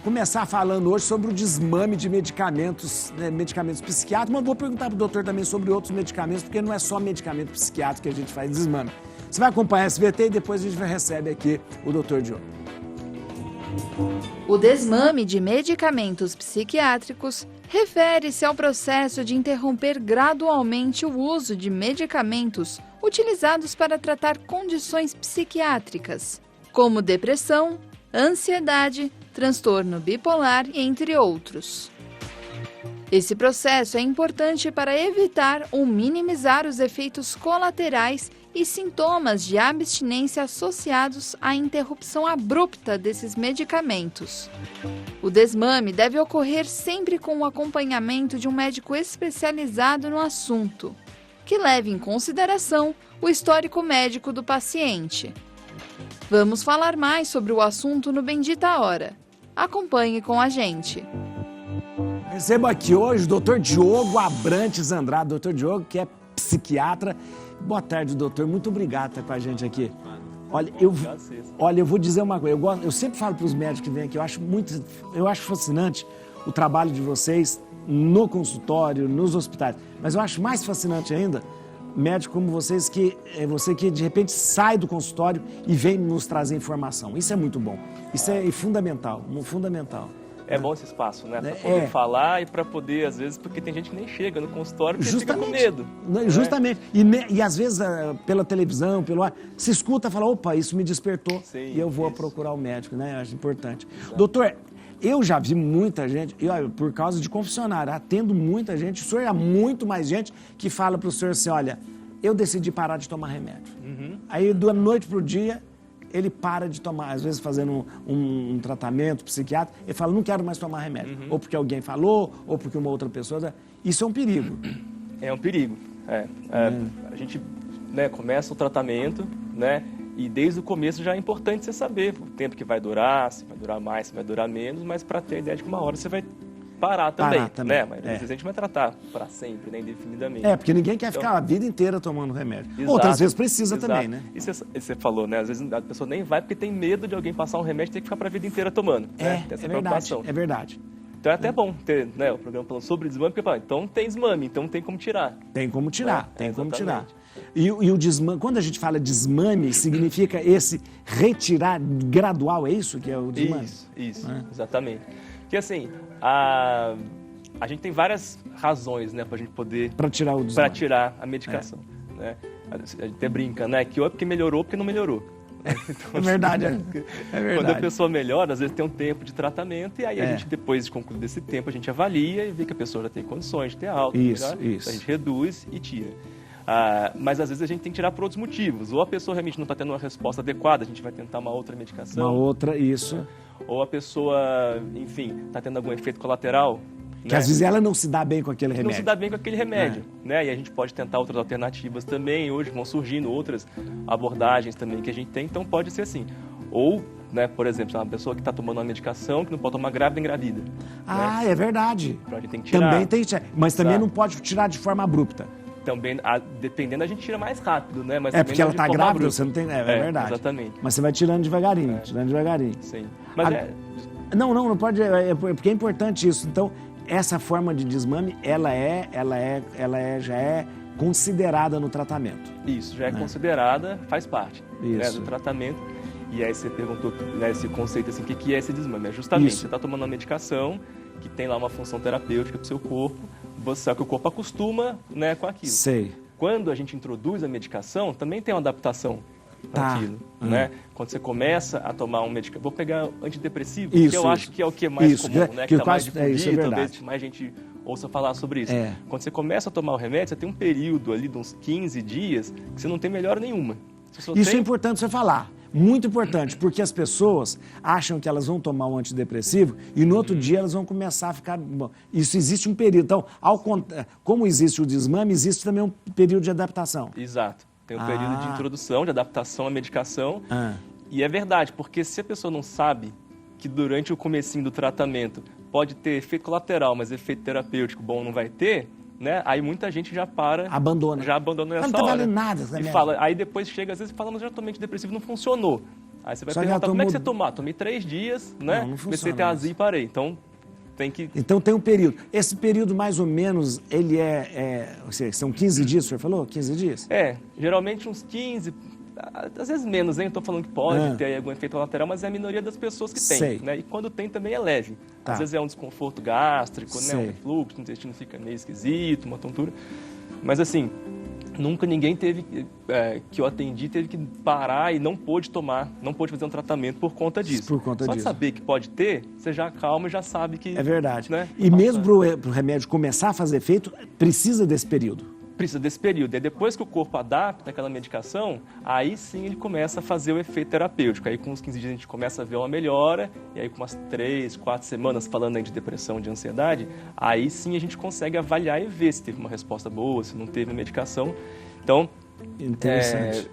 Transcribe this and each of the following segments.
começar falando hoje sobre o desmame de medicamentos, né, medicamentos psiquiátricos, mas vou perguntar para o doutor também sobre outros medicamentos, porque não é só medicamento psiquiátrico que a gente faz desmame. Você vai acompanhar a SBT e depois a gente recebe aqui o doutor Diogo. O desmame de medicamentos psiquiátricos refere-se ao processo de interromper gradualmente o uso de medicamentos utilizados para tratar condições psiquiátricas, como depressão, ansiedade, transtorno bipolar, entre outros. Esse processo é importante para evitar ou minimizar os efeitos colaterais e sintomas de abstinência associados à interrupção abrupta desses medicamentos. O desmame deve ocorrer sempre com o acompanhamento de um médico especializado no assunto, que leve em consideração o histórico médico do paciente. Vamos falar mais sobre o assunto no Bendita Hora. Acompanhe com a gente. Recebo aqui hoje o doutor Diogo Abrantes Andrade, doutor Diogo, que é psiquiatra. Boa tarde, doutor. Muito obrigado por estar com a gente aqui. Olha, eu vou dizer uma coisa. Eu sempre falo para os médicos que vêm aqui, eu acho fascinante o trabalho de vocês no consultório, nos hospitais. Mas eu acho mais fascinante ainda, médico como vocês, que é você que de repente sai do consultório e vem nos trazer informação. Isso é muito bom. Isso é fundamental, fundamental. É bom esse espaço, né? Para poder falar e para poder, às vezes, porque tem gente que nem chega no consultório porque fica com medo. Justamente. E às vezes, pela televisão, pelo ar, se escuta e fala, opa, isso me despertou. Sim, e eu vou procurar o médico, né? Eu acho importante. Exato. Doutor, eu já vi muita gente, por causa de confessionário, atendo muita gente, o senhor é muito mais gente que fala para o senhor assim, olha, eu decidi parar de tomar remédio. Aí, da noite para o dia, ele para de tomar, às vezes fazendo um tratamento psiquiátrico, ele fala, não quero mais tomar remédio. Ou porque alguém falou, ou porque uma outra pessoa... Isso é um perigo. É um perigo. A gente, né, começa o tratamento, né, e desde o começo já é importante você saber o tempo que vai durar, se vai durar mais, se vai durar menos, mas para ter a ideia de que uma hora você vai parar também. Né? Mas às vezes a gente vai tratar para sempre, né, indefinidamente. Porque ninguém quer ficar a vida inteira tomando remédio. Exato, outras vezes precisa também, né? E você falou, né? Às vezes a pessoa nem vai porque tem medo de alguém passar um remédio e ter que ficar para a vida inteira tomando. Tem essa preocupação. É verdade. Então é até bom ter, né, o programa falando sobre desmame, porque então tem desmame, então tem como tirar. Tem como tirar, tem como tirar. E o desmame, quando a gente fala desmame, significa esse retirar gradual, é isso que é o desmame? Isso, exatamente. Porque assim, a gente tem várias razões, né, pra gente poder... Para tirar o desmame. Para tirar a medicação, né? A gente até brinca, né, que ou é porque melhorou ou porque não melhorou. Então, é verdade. Quando a pessoa melhora, às vezes tem um tempo de tratamento e aí a gente, depois de concluir esse tempo, a gente avalia e vê que a pessoa já tem condições de ter alta. Isso. A gente reduz e tira. Mas às vezes a gente tem que tirar por outros motivos. Ou a pessoa realmente não está tendo uma resposta adequada, a gente vai tentar uma outra medicação. Uma outra, isso. Ou a pessoa, enfim, está tendo algum efeito colateral. Que às vezes ela não se dá bem com aquele remédio. Não se dá bem com aquele remédio, né? E a gente pode tentar outras alternativas também. Hoje vão surgindo outras abordagens também que a gente tem. Então pode ser assim. Ou, né, por exemplo, uma pessoa que está tomando uma medicação que não pode tomar grávida, engravida. É verdade. Então a gente tem que tirar. Também tem, mas também não pode tirar de forma abrupta. Também, dependendo, a gente tira mais rápido, né? Mas porque ela está grávida, você não tem... É verdade. Exatamente. Mas você vai tirando devagarinho, Sim. Mas não pode... Porque é importante isso. Então, essa forma de desmame, já é considerada no tratamento. Isso, já é considerada, faz parte, né, do tratamento. E aí você perguntou, né, esse conceito assim, o que é esse desmame? É justamente, você está tomando uma medicação que tem lá uma função terapêutica para o seu corpo, só que o corpo acostuma, né, com aquilo. Sei. Quando a gente introduz a medicação, também tem uma adaptação para aquilo, né? Quando você começa a tomar um medicamento, vou pegar antidepressivo, que eu acho que é o que é mais comum, né? Que está mais difundido, talvez mais gente ouça falar sobre isso. Quando você começa a tomar o remédio, você tem um período ali de uns 15 dias que você não tem melhora nenhuma. Isso é importante você falar. Muito importante, porque as pessoas acham que elas vão tomar um antidepressivo e no outro dia elas vão começar a ficar... Bom, isso existe um período. Então, como existe o desmame, existe também um período de adaptação. Exato. Tem um período de introdução, de adaptação à medicação. E é verdade, porque se a pessoa não sabe que durante o comecinho do tratamento pode ter efeito colateral, mas efeito terapêutico bom não vai ter... Né? Aí muita gente já abandona essa hora. Não tá valendo nada, e fala, aí depois chega às vezes e fala, mas já tomei antidepressivo, não funcionou. Aí você vai perguntar, como é que você tomou? Tomei 3 dias, né? Não comecei a ter azia e parei. Então, Então tem um período. Esse período, mais ou menos, ele são 15 dias, o senhor falou? 15 dias? Geralmente uns 15, às vezes menos, hein? Eu estou falando que pode ter algum efeito lateral, mas é a minoria das pessoas que tem, né? E quando tem também é leve. Às vezes é um desconforto gástrico, né? Um refluxo, o intestino fica meio esquisito, uma tontura. Mas assim, nunca ninguém que eu atendi teve que parar e não pôde fazer um tratamento por conta disso. Só de saber que pode ter, você já acalma e já sabe que... É verdade. Né, e mesmo para o remédio começar a fazer efeito, precisa desse período. Precisa desse período. E depois que o corpo adapta aquela medicação, aí sim ele começa a fazer o efeito terapêutico. Aí com uns 15 dias a gente começa a ver uma melhora, e aí com umas 3, 4 semanas, falando aí de depressão, de ansiedade, aí sim a gente consegue avaliar e ver se teve uma resposta boa, se não teve medicação. Então, interessante.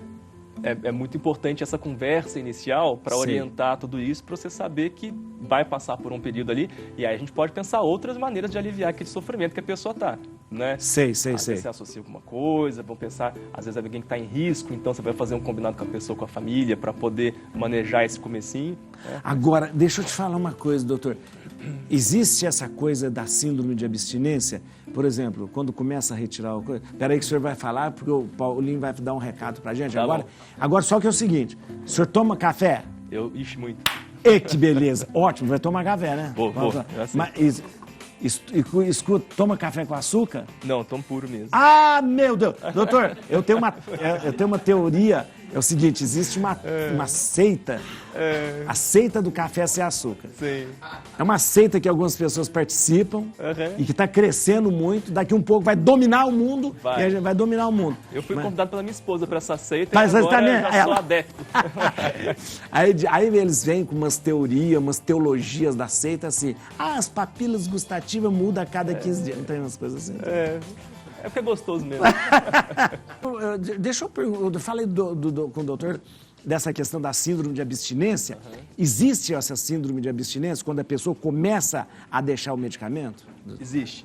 É muito importante essa conversa inicial para orientar tudo isso, para você saber que vai passar por um período ali, e aí a gente pode pensar outras maneiras de aliviar aquele sofrimento que a pessoa está, né? Às vezes você associa alguma coisa, vão pensar, às vezes é alguém que está em risco, então você vai fazer um combinado com a pessoa, com a família, para poder manejar esse comecinho. Né? Agora, deixa eu te falar uma coisa, doutor. Existe essa coisa da síndrome de abstinência? Por exemplo, quando começa a retirar o coisa... Peraí que o senhor vai falar, porque o Paulinho vai dar um recado pra gente agora. Agora, só que é o seguinte, o senhor toma café? Ixi, muito. Que beleza. Ótimo, vai tomar café, né? Vou. Mas, escuta, toma café com açúcar? Não, tomo puro mesmo. Ah, meu Deus! Doutor, eu tenho uma teoria, é o seguinte, existe uma seita, a seita do café sem açúcar. Sim. É uma seita que algumas pessoas participam e que está crescendo muito, daqui um pouco vai dominar o mundo, vai dominar o mundo. Eu fui convidado pela minha esposa para essa seita mas e agora eu já sou adepto. aí eles vêm com umas teorias, umas teologias da seita assim, as papilas gustativas mudam a cada 15 dias, não tem umas coisas assim. É porque é gostoso mesmo. Deixa eu perguntar, eu falei com o doutor dessa questão da síndrome de abstinência. Existe essa síndrome de abstinência quando a pessoa começa a deixar o medicamento? Existe.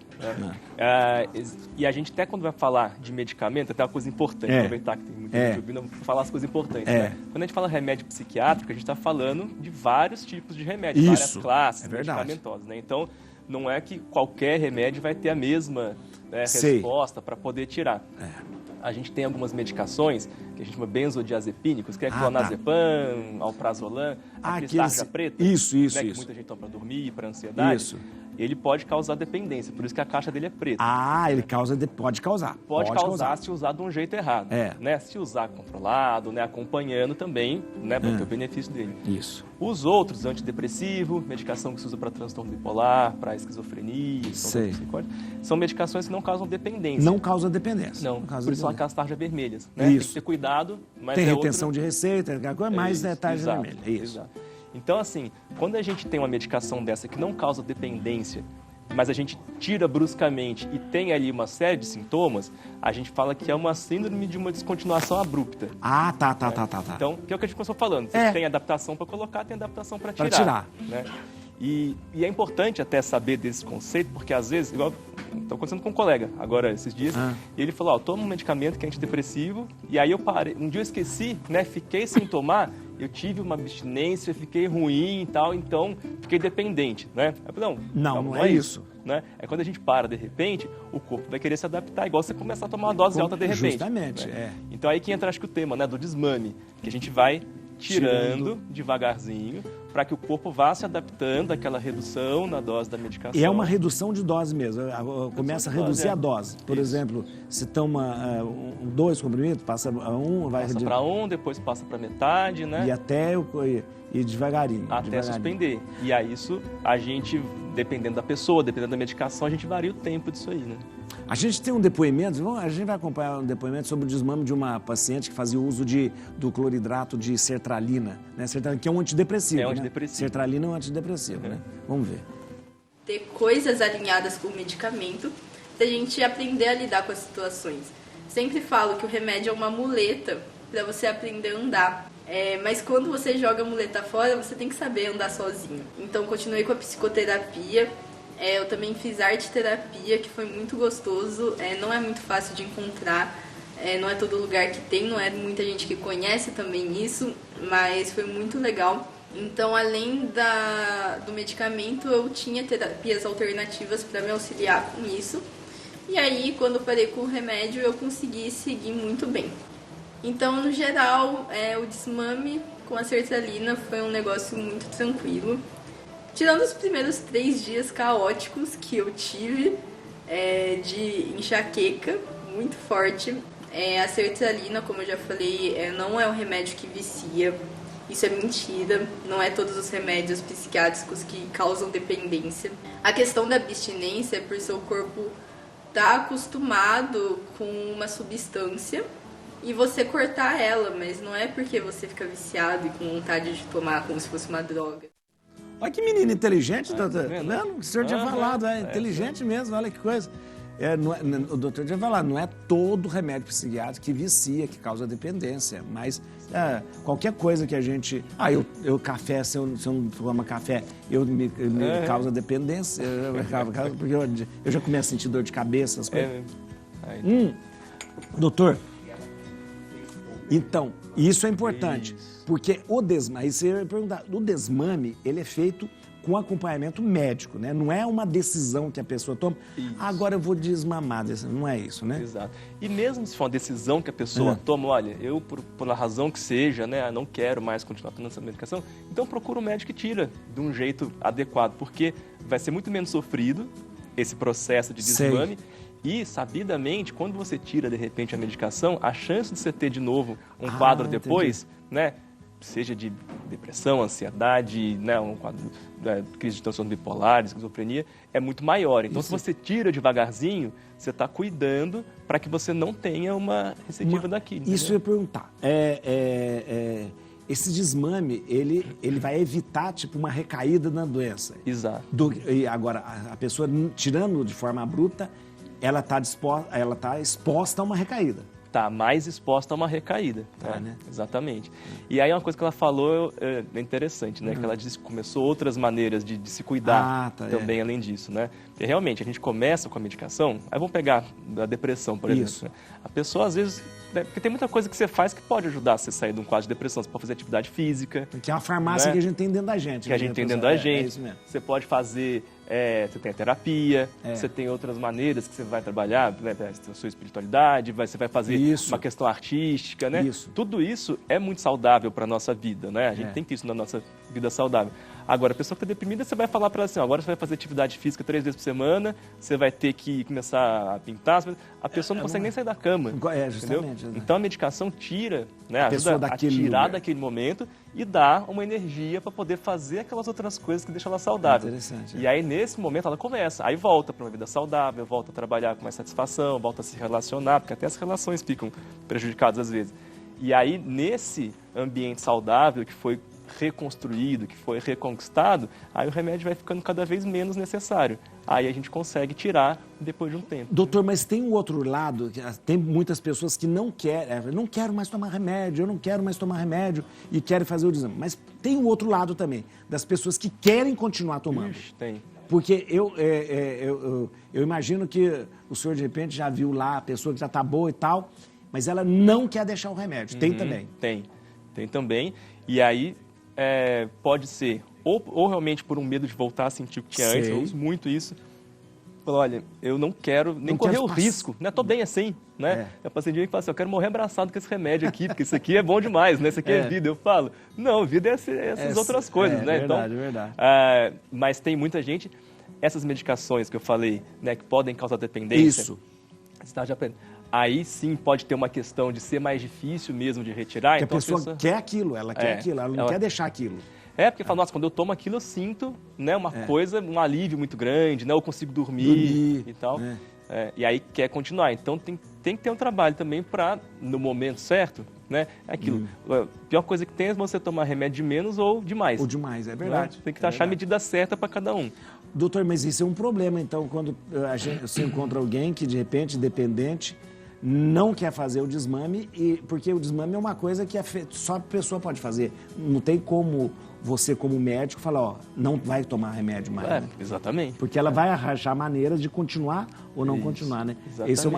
E a gente até quando vai falar de medicamento, até uma coisa importante, aproveitar que tem muita gente ouvindo, vou falar as coisas importantes. Né? Quando a gente fala remédio psiquiátrico, a gente está falando de vários tipos de remédios, várias classes medicamentosas. Né? Então, não é que qualquer remédio vai ter a mesma resposta para poder tirar. A gente tem algumas medicações que a gente chama benzodiazepínicos, que é clonazepam, alprazolam, a tarja preta, que muita gente toma para dormir, para ansiedade. Ele pode causar dependência, por isso que a caixa dele é preta. Ele pode causar. Pode causar se usar de um jeito errado. Né? Se usar controlado, né? Acompanhando também, né? Para ter o benefício dele. Isso. Os outros, antidepressivo, medicação que se usa para transtorno bipolar, para esquizofrenia, são medicações que não causam dependência. Não causam dependência. Não, por isso são aquelas tarjas vermelhas. Né? Tem que ter cuidado, mas tem retenção de receita, mais tarja vermelha. Exato. Então, assim, quando a gente tem uma medicação dessa que não causa dependência, mas a gente tira bruscamente e tem ali uma série de sintomas, a gente fala que é uma síndrome de uma descontinuação abrupta. Tá. Então, que é o que a gente começou falando. Você tem adaptação para colocar, tem adaptação para tirar. Né? E é importante até saber desse conceito, porque às vezes, igual estou acontecendo com um colega agora esses dias, e ele falou, toma um medicamento que é antidepressivo, e aí eu parei, um dia eu esqueci, né, fiquei sem tomar, eu tive uma abstinência, fiquei ruim e tal, então fiquei dependente, né? Eu falei, não é isso. Né? É quando a gente para de repente, o corpo vai querer se adaptar, igual você começar a tomar uma dose alta de repente. Justamente, né? Então aí que entra, acho que o tema, né, do desmame, que a gente vai tirando devagarzinho, para que o corpo vá se adaptando àquela redução na dose da medicação. E é uma redução de dose mesmo, começa a reduzir a dose. Por exemplo, se toma 2 comprimidos, passa a 1, vai... Passa para 1, depois passa para metade, né? E até ir devagarinho. Até suspender. E aí isso, a gente, dependendo da pessoa, dependendo da medicação, a gente varia o tempo disso aí, né? A gente tem um depoimento, a gente vai acompanhar um depoimento sobre o desmame de uma paciente que fazia uso do cloridrato de sertralina, né? Sertralina, que é um antidepressivo. É um antidepressivo. Né? Sertralina é um antidepressivo, né? Vamos ver. Ter coisas alinhadas com o medicamento, da gente aprender a lidar com as situações. Sempre falo que o remédio é uma muleta para você aprender a andar. Mas quando você joga a muleta fora, você tem que saber andar sozinho. Então, continuei com a psicoterapia. Eu também fiz arte-terapia, que foi muito gostoso. Não é muito fácil de encontrar. Não é todo lugar que tem, não é muita gente que conhece também isso, mas foi muito legal. Então, além do medicamento, eu tinha terapias alternativas para me auxiliar com isso. E aí, quando eu parei com o remédio, eu consegui seguir muito bem. Então, no geral, o desmame com a sertralina foi um negócio muito tranquilo. Tirando os primeiros 3 dias caóticos que eu tive, de enxaqueca muito forte. A sertralina, como eu já falei, não é um remédio que vicia. Isso é mentira, não é todos os remédios psiquiátricos que causam dependência. A questão da abstinência é por seu corpo estar acostumado com uma substância e você cortar ela, mas não é porque você fica viciado e com vontade de tomar como se fosse uma droga. Olha que menino inteligente, doutor. Não, o senhor tinha falado, inteligente mesmo, olha que coisa. O doutor tinha falado, não é todo remédio psiquiátrico que vicia, que causa dependência, mas qualquer coisa que a gente... café, se eu não tomar café, me causa dependência, porque eu já começo a sentir dor de cabeça, as coisas. Doutor, então, isso é importante, porque o desmame, você vai perguntar, o desmame, ele é feito com acompanhamento médico, né? Não é uma decisão que a pessoa toma, agora eu vou desmamar, não é isso, né? Exato. E mesmo se for uma decisão que a pessoa toma, olha, eu, por a razão que seja, né, não quero mais continuar tomando essa medicação, então procura um médico que tira de um jeito adequado, porque vai ser muito menos sofrido esse processo de desmame. E, sabidamente, quando você tira, de repente, a medicação, a chance de você ter de novo um quadro depois, né? Seja de depressão, ansiedade, né, um quadro, crise de transtorno bipolar, esquizofrenia, é muito maior. Então, se você tira devagarzinho, você está cuidando para que você não tenha uma recidiva daquilo. Isso eu ia perguntar. Esse desmame, ele vai evitar, tipo, uma recaída na doença. Exato. E agora, a pessoa, tirando de forma bruta, ela está exposta a uma recaída. Está mais exposta a uma recaída. Né? Exatamente. E aí uma coisa que ela falou é interessante, né? Que ela disse que começou outras maneiras de se cuidar também além disso, né? Porque realmente a gente começa com a medicação, aí vamos pegar a depressão, por exemplo. Né? A pessoa às vezes... Porque tem muita coisa que você faz que pode ajudar você a sair de um quadro de depressão. Você pode fazer atividade física. Que é uma farmácia, né? Que a gente tem dentro da gente. Que a gente tem dentro da gente. É isso mesmo. Você pode fazer... você tem a terapia, você tem outras maneiras que você vai trabalhar, né, a sua espiritualidade, você vai fazer uma questão artística, né? Tudo isso é muito saudável para a nossa vida, né? A gente tem que ter isso na nossa vida saudável. Agora, a pessoa que está deprimida, você vai falar para ela assim, agora você vai fazer atividade física 3 vezes por semana, você vai ter que começar a pintar, a pessoa não consegue nem sair da cama. Justamente. Então, a medicação tira, né, ajuda a tirar daquele momento e dá uma energia para poder fazer aquelas outras coisas que deixam ela saudável. E aí, nesse momento, ela começa, aí volta para uma vida saudável, volta a trabalhar com mais satisfação, volta a se relacionar, porque até as relações ficam prejudicadas às vezes. E aí, nesse ambiente saudável que foi reconstruído, que foi reconquistado, aí o remédio vai ficando cada vez menos necessário. Aí a gente consegue tirar depois de um tempo. Doutor, mas tem um outro lado, tem muitas pessoas que não querem, não quero mais tomar remédio, eu não quero mais tomar remédio e querem fazer o exame. Mas tem um outro lado também, das pessoas que querem continuar tomando. Tem. Porque eu imagino que o senhor, de repente, já viu lá a pessoa que já está boa e tal, mas ela não quer deixar o remédio. Tem também? Tem também. E aí... pode ser ou realmente por um medo de voltar a sentir o que tinha antes, eu uso muito isso. Falo, olha, eu não quero nem correr o risco, né? Tô bem assim, né? Eu passei dia que fala assim, eu quero morrer abraçado com esse remédio aqui, porque isso aqui é bom demais, né? Isso aqui é vida. Eu falo, não, vida é essas outras coisas, né? Verdade, então, verdade. Mas tem muita gente, essas medicações que eu falei, né, que podem causar dependência. Isso. Você tá já aprendendo. Aí sim pode ter uma questão de ser mais difícil mesmo de retirar. Porque então, a pessoa quer aquilo, ela quer aquilo, ela não quer deixar aquilo. Porque fala, nossa, quando eu tomo aquilo eu sinto, né, uma coisa, um alívio muito grande, né, eu consigo dormir e tal. E aí quer continuar. Então tem que ter um trabalho também para, no momento certo, né, aquilo. A pior coisa que tem é você tomar remédio de menos ou de mais. Ou de mais, é verdade. Né? Tem que achar a medida certa para cada um. Doutor, mas isso é um problema, então, quando você encontra alguém que, de repente, dependente, não quer fazer o desmame, porque o desmame é uma coisa que só a pessoa pode fazer. Não tem como você, como médico, falar, ó, não vai tomar remédio mais. Exatamente. Porque ela vai achar maneiras de continuar ou não continuar, né?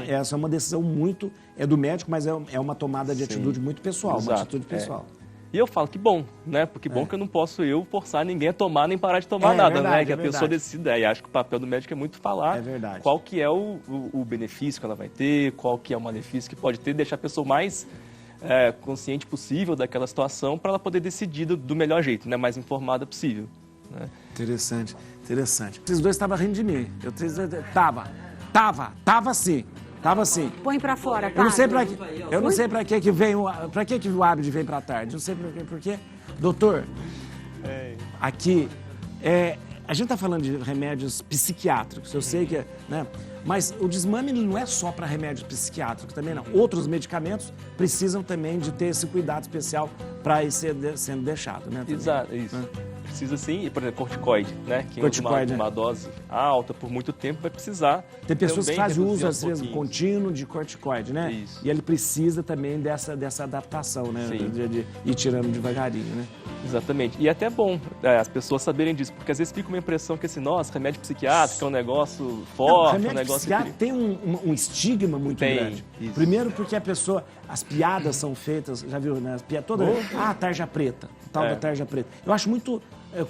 Essa é uma decisão muito... É do médico, mas é uma tomada de atitude muito pessoal, uma atitude pessoal. E eu falo que bom, né? Porque bom que eu não posso forçar ninguém a tomar nem parar de tomar nada, verdade, né? Que a pessoa decida. E acho que o papel do médico é muito falar qual que é o benefício que ela vai ter, qual que é o malefício que pode ter, deixar a pessoa mais consciente possível daquela situação para ela poder decidir do melhor jeito, né? Mais informada possível. Né? Interessante. Esses dois estavam rindo de mim. Tava sim. Põe pra fora, padre. Eu não sei pra que vem para que o hábito vem pra tarde. Não sei por quê. Doutor, aqui a gente tá falando de remédios psiquiátricos. Eu sei que né? Mas o desmame não é só para remédios psiquiátricos também, não. Outros medicamentos precisam também de ter esse cuidado especial para ir sendo deixado, né? Exato, isso. Precisa sim, e por exemplo, corticoide, né? Quem usa uma dose alta por muito tempo vai precisar. Tem pessoas que fazem uso, às vezes, contínuo de corticoide, né? Isso. E ele precisa também dessa adaptação, né? De ir tirando devagarinho, né? Exatamente. E é até bom as pessoas saberem disso, porque às vezes fica uma impressão que assim, nossa, remédio psiquiátrico é um negócio forte, um negócio... Psiquiatra tem um estigma muito grande. Isso. Primeiro porque as piadas são feitas, já viu, né? As piadas todas, tarja preta, tal da tarja preta. Eu acho muito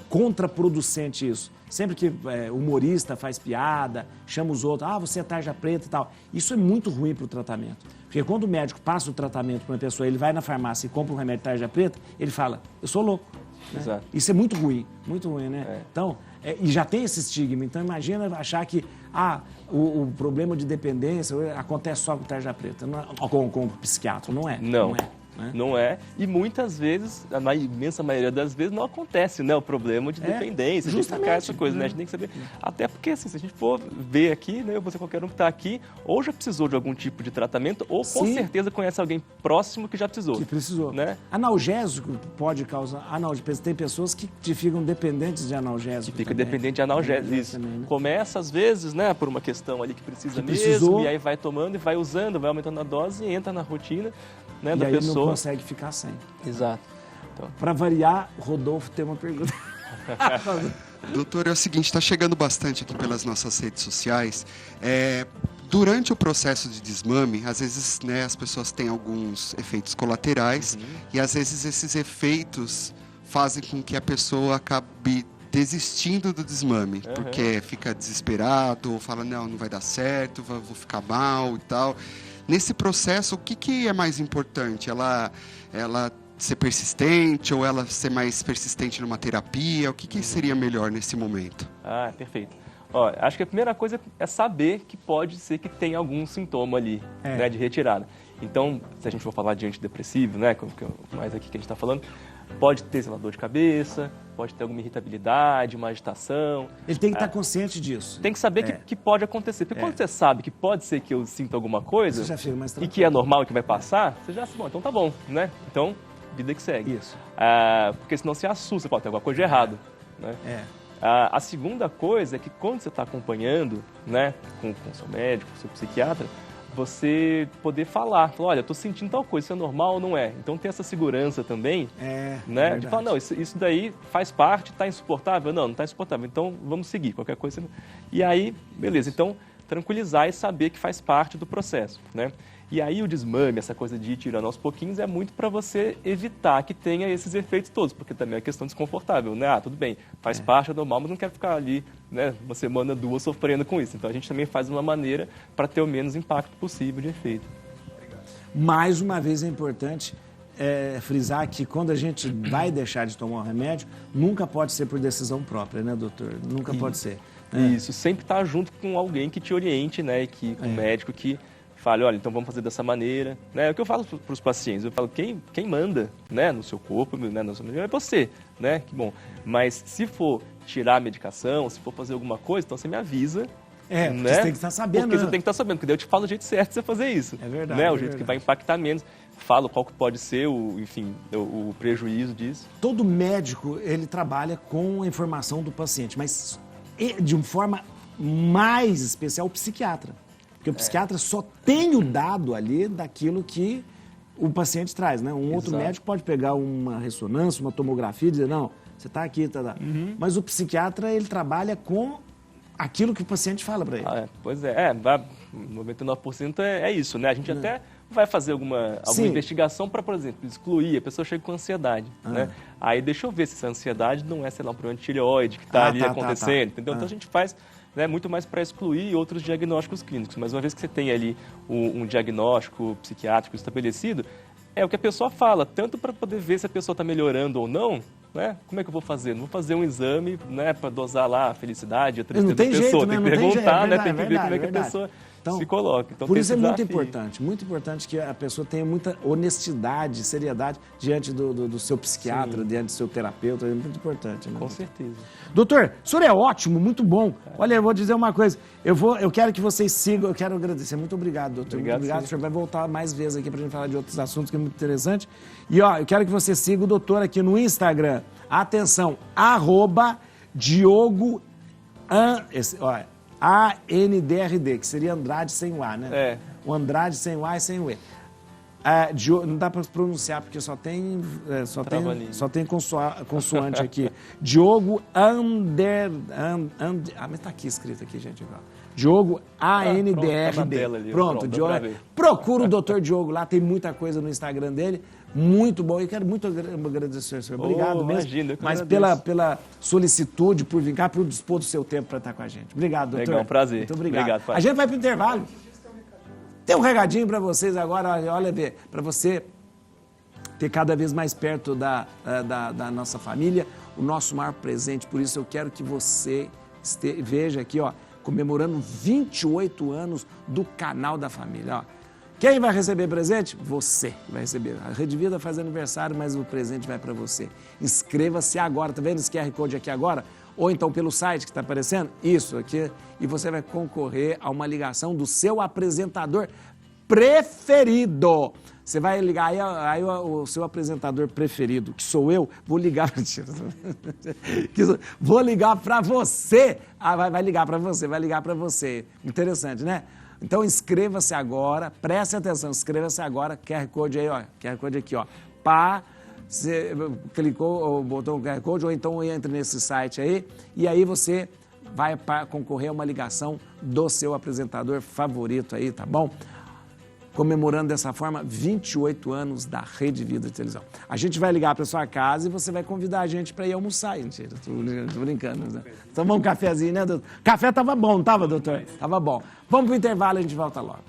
contraproducente isso. Sempre que humorista faz piada, chama os outros, você é tarja preta e tal. Isso é muito ruim para o tratamento. Porque quando o médico passa o tratamento para uma pessoa, ele vai na farmácia e compra um remédio tarja preta, ele fala, eu sou louco. Né? Exato. Isso é muito ruim, né? Então, e já tem esse estigma, então imagina achar que o problema de dependência acontece só com tarja preta, com o psiquiatra, não é? Não é. E muitas vezes, na imensa maioria das vezes, não acontece, né? O problema de dependência, de explicar essa coisa, né? A gente tem que saber. Até porque, assim, se a gente for ver aqui, né? Você, qualquer um que está aqui, ou já precisou de algum tipo de tratamento, ou com certeza conhece alguém próximo que já precisou. Que precisou. Né? Analgésico pode causar... Tem pessoas que ficam dependentes de analgésico. Que fica dependente de analgésico. Isso. Também, né? Começa, às vezes, né? Por uma questão ali que precisa mesmo, e aí vai tomando e vai usando, vai aumentando a dose e entra na rotina. Né, da pessoa. Não consegue ficar sem. Exato. Então... Para variar, Rodolfo tem uma pergunta. Doutor, é o seguinte, está chegando bastante aqui pelas nossas redes sociais. Durante o processo de desmame, às vezes, né, as pessoas têm alguns efeitos colaterais e às vezes esses efeitos fazem com que a pessoa acabe desistindo do desmame, porque fica desesperado, ou fala, não vai dar certo, vou ficar mal e tal. Nesse processo, o que é mais importante? Ela ser persistente ou ela ser mais persistente numa terapia? O que seria melhor nesse momento? Perfeito. Acho que a primeira coisa é saber que pode ser que tenha algum sintoma ali, né, de retirada. Então, se a gente for falar de antidepressivo, né, mais aqui que a gente está falando, pode ter, sei lá, dor de cabeça, pode ter alguma irritabilidade, uma agitação. Ele tem que estar consciente disso. Tem que saber que pode acontecer. Porque quando você sabe que pode ser que eu sinta alguma coisa você já fica mais tranquilo. E que é normal, que vai passar, você já bom, então tá bom, né? Então, vida que segue. Isso. Porque senão você assusta, pode ter alguma coisa de errado. Né? A segunda coisa é que quando você está acompanhando, né, com o seu médico, com o seu psiquiatra, você poder falar, olha, eu estou sentindo tal coisa, isso é normal ou não é? Então tem essa segurança também, né? De falar, não, isso daí faz parte, está insuportável? Não está insuportável, então vamos seguir, qualquer coisa. E aí, beleza, então tranquilizar e saber que faz parte do processo, né? E aí o desmame, essa coisa de ir tirando aos pouquinhos, é muito para você evitar que tenha esses efeitos todos, porque também é uma questão desconfortável, né? Tudo bem, faz parte, é normal, mas não quero ficar ali, né, uma semana, duas, sofrendo com isso. Então a gente também faz uma maneira para ter o menos impacto possível de efeito. Mais uma vez é importante frisar que quando a gente vai deixar de tomar o remédio, nunca pode ser por decisão própria, né, doutor? Nunca pode ser. Isso, sempre estar junto com alguém que te oriente, né, com um médico que fale, olha, então vamos fazer dessa maneira. Né? É o que eu falo para os pacientes, eu falo, quem manda, né, no seu corpo, né, na sua medicina, é você, né? Que bom. Mas se for tirar a medicação, se for fazer alguma coisa, então você me avisa. Né? Você tem que estar sabendo. Porque você tem que estar sabendo, porque daí eu te falo o jeito certo de você fazer isso. É verdade. Né? O jeito que vai impactar menos. Falo qual que pode ser o prejuízo disso. Todo médico, ele trabalha com a informação do paciente, mas de uma forma mais especial o psiquiatra. Porque o psiquiatra só tem o dado ali daquilo que o paciente traz, né? Um outro médico pode pegar uma ressonância, uma tomografia e dizer, não, você está aqui, tá. Mas o psiquiatra, ele trabalha com aquilo que o paciente fala para ele. Pois é, 99% é isso, né? A gente até vai fazer alguma investigação para, por exemplo, excluir, a pessoa chega com ansiedade, né? Aí deixa eu ver se essa ansiedade não é, sei lá, um problema de tireoide que está ali acontecendo, entendeu? Então a gente faz muito mais para excluir outros diagnósticos clínicos. Mas uma vez que você tem ali um diagnóstico psiquiátrico estabelecido, é o que a pessoa fala, tanto para poder ver se a pessoa está melhorando ou não, né? Como é que eu vou fazer? Não vou fazer um exame, né, para dosar lá a felicidade, a tristeza da pessoa. Tem que perguntar, né? Tem que ver como é que a pessoa se coloca. Então, por isso é muito importante que a pessoa tenha muita honestidade, seriedade diante do seu psiquiatra, diante do seu terapeuta, é muito importante. Né? Com certeza. Doutor, o senhor é ótimo, muito bom. Olha, eu vou dizer uma coisa, eu quero que vocês sigam, eu quero agradecer. Muito obrigado, doutor. Muito obrigado. O senhor vai voltar mais vezes aqui pra gente falar de outros assuntos que é muito interessante. E ó, eu quero que você siga o doutor aqui no Instagram. Atenção, @Diogo ANDRD, que seria Andrade sem o A, né? O Andrade sem o A e sem o E. Não dá para pronunciar porque só tem consoante aqui. Diogo mas tá aqui escrito aqui, gente. Diogo ANDRD. Pronto, Diogo. Procura o Dr. Diogo lá, tem muita coisa no Instagram dele. Muito bom. Eu quero muito agradecer ao senhor. Obrigado mesmo. Imagina, mas pela solicitude, por vir cá, por dispor do seu tempo para estar com a gente. Obrigado, doutor. Legal, um prazer. Muito obrigado. A gente vai para o intervalo. Tem um recadinho para vocês agora, olha, para você ter cada vez mais perto da nossa família, o nosso maior presente. Por isso eu quero que você veja aqui, ó, comemorando 28 anos do canal da família, ó. Quem vai receber presente? Você vai receber. A Rede Vida faz aniversário, mas o presente vai para você. Inscreva-se agora, tá vendo esse QR Code aqui agora? Ou então pelo site que está aparecendo, isso aqui, e você vai concorrer a uma ligação do seu apresentador preferido. Você vai ligar, aí o seu apresentador preferido, que sou eu, vou ligar vou ligar para você. Vai ligar para você. Interessante, né? Então inscreva-se agora, preste atenção, inscreva-se agora, QR Code aí, ó, QR Code aqui, ó, você clicou, botou o QR Code, ou então entra nesse site aí, e aí você vai concorrer a uma ligação do seu apresentador favorito aí, tá bom? Comemorando dessa forma 28 anos da Rede Vida de Televisão. A gente vai ligar para sua casa e você vai convidar a gente para ir almoçar, gente. Tô brincando, né? Tomar um cafezinho, né, doutor? Café tava bom, não tava, doutor? Tava bom. Vamos pro intervalo e a gente volta logo.